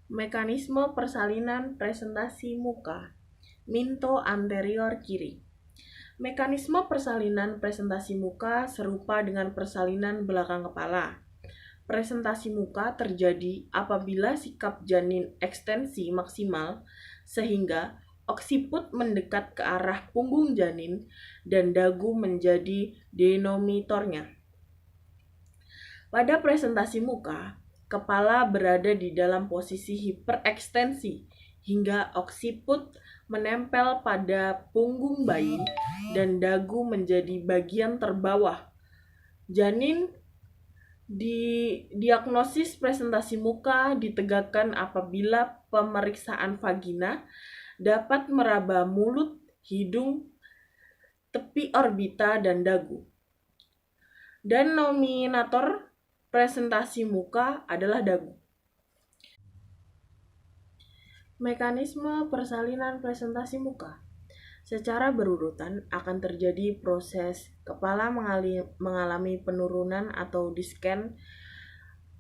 Mekanisme persalinan presentasi muka. Minto anterior kiri. Mekanisme persalinan presentasi muka serupa dengan persalinan belakang kepala. Presentasi muka terjadi apabila sikap janin ekstensi maksimal sehingga oksiput mendekat ke arah punggung janin dan dagu menjadi denominatornya. Pada presentasi muka, kepala berada di dalam posisi hiperekstensi hingga oksiput menempel pada punggung bayi dan dagu menjadi bagian terbawah. Janin di diagnosis presentasi muka ditegakkan apabila pemeriksaan vagina dapat meraba mulut, hidung, tepi orbita, dan dagu. Dan nominator presentasi muka adalah dagu. Mekanisme persalinan presentasi muka. Secara berurutan akan terjadi proses kepala mengalami penurunan atau disken.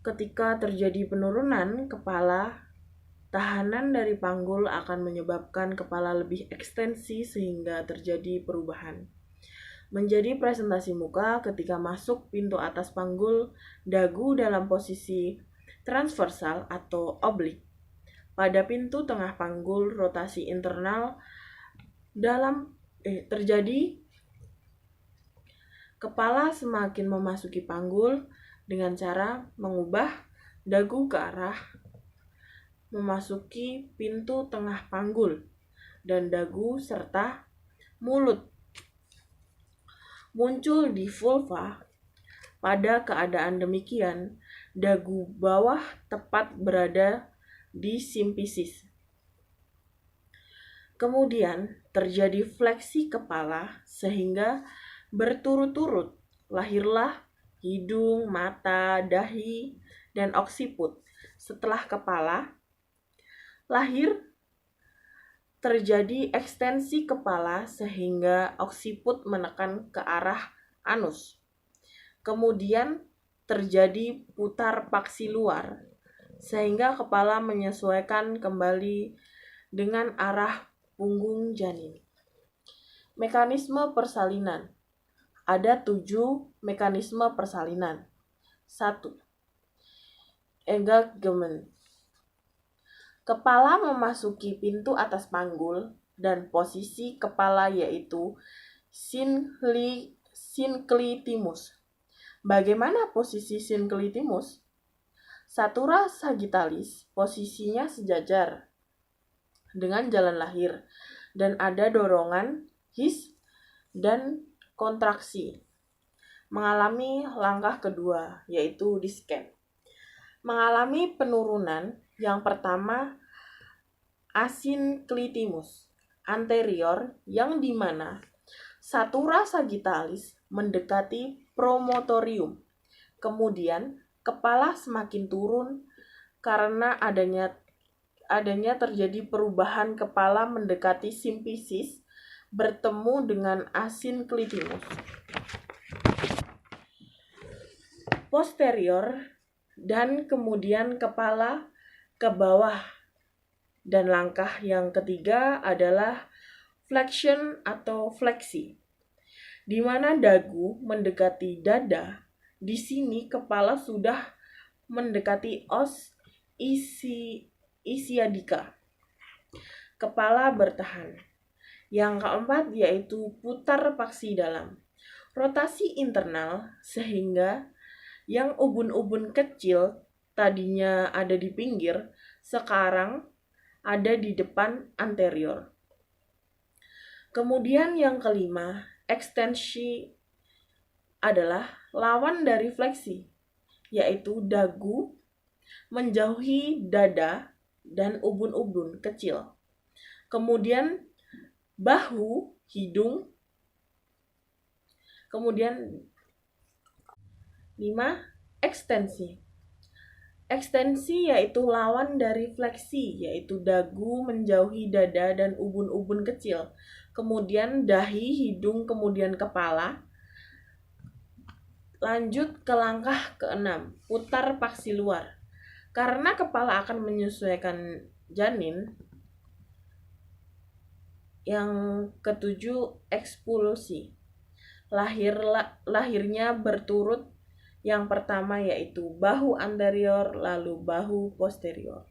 Ketika terjadi penurunan kepala, tahanan dari panggul akan menyebabkan kepala lebih ekstensi sehingga terjadi perubahan. Menjadi presentasi muka ketika masuk pintu atas panggul, dagu dalam posisi transversal atau oblik. Pada pintu tengah panggul, rotasi internal terjadi. Kepala semakin memasuki panggul dengan cara mengubah dagu ke arah memasuki pintu tengah panggul dan dagu serta mulut muncul di vulva. Pada keadaan demikian, dagu bawah tepat berada di simfisis. Kemudian terjadi fleksi kepala sehingga berturut-turut lahirlah hidung, mata, dahi, dan oksiput. Setelah kepala lahir, terjadi ekstensi kepala sehingga oksiput menekan ke arah anus. Kemudian terjadi putar paksi luar sehingga kepala menyesuaikan kembali dengan arah punggung janin. Mekanisme persalinan. Ada 7 mekanisme persalinan. 1. Engagement. Kepala memasuki pintu atas panggul dan posisi kepala yaitu synclitimus. Bagaimana posisi synclitimus? Satura sagittalis posisinya sejajar dengan jalan lahir dan ada dorongan his dan kontraksi. Mengalami langkah kedua yaitu disken. Mengalami penurunan yang pertama asynclitimus anterior yang dimana satura sagittalis mendekati promotorium. Kemudian kepala semakin turun karena adanya terjadi perubahan kepala mendekati simfisis bertemu dengan asynclitimus. Posterior dan kemudian kepala ke bawah. Dan langkah yang ketiga adalah flexion atau fleksi, di mana dagu mendekati dada. Di sini kepala sudah mendekati os ischiadica. Kepala bertahan. Yang keempat yaitu putar paksi dalam. Rotasi internal sehingga yang ubun-ubun kecil tadinya ada di pinggir, sekarang ada di depan anterior. Kemudian yang kelima, ekstensi adalah lawan dari fleksi, yaitu dagu menjauhi dada dan ubun-ubun kecil. Kemudian bahu, hidung. Kemudian 5. Ekstensi. Ekstensi yaitu lawan dari fleksi, yaitu dagu menjauhi dada dan ubun-ubun kecil. Kemudian dahi, hidung, kemudian kepala. Lanjut ke langkah ke-6, putar paksi luar. Karena kepala akan menyesuaikan janin. Yang ketujuh, ekspulsi. Lahirnya berturut. Yang pertama yaitu bahu anterior, lalu bahu posterior.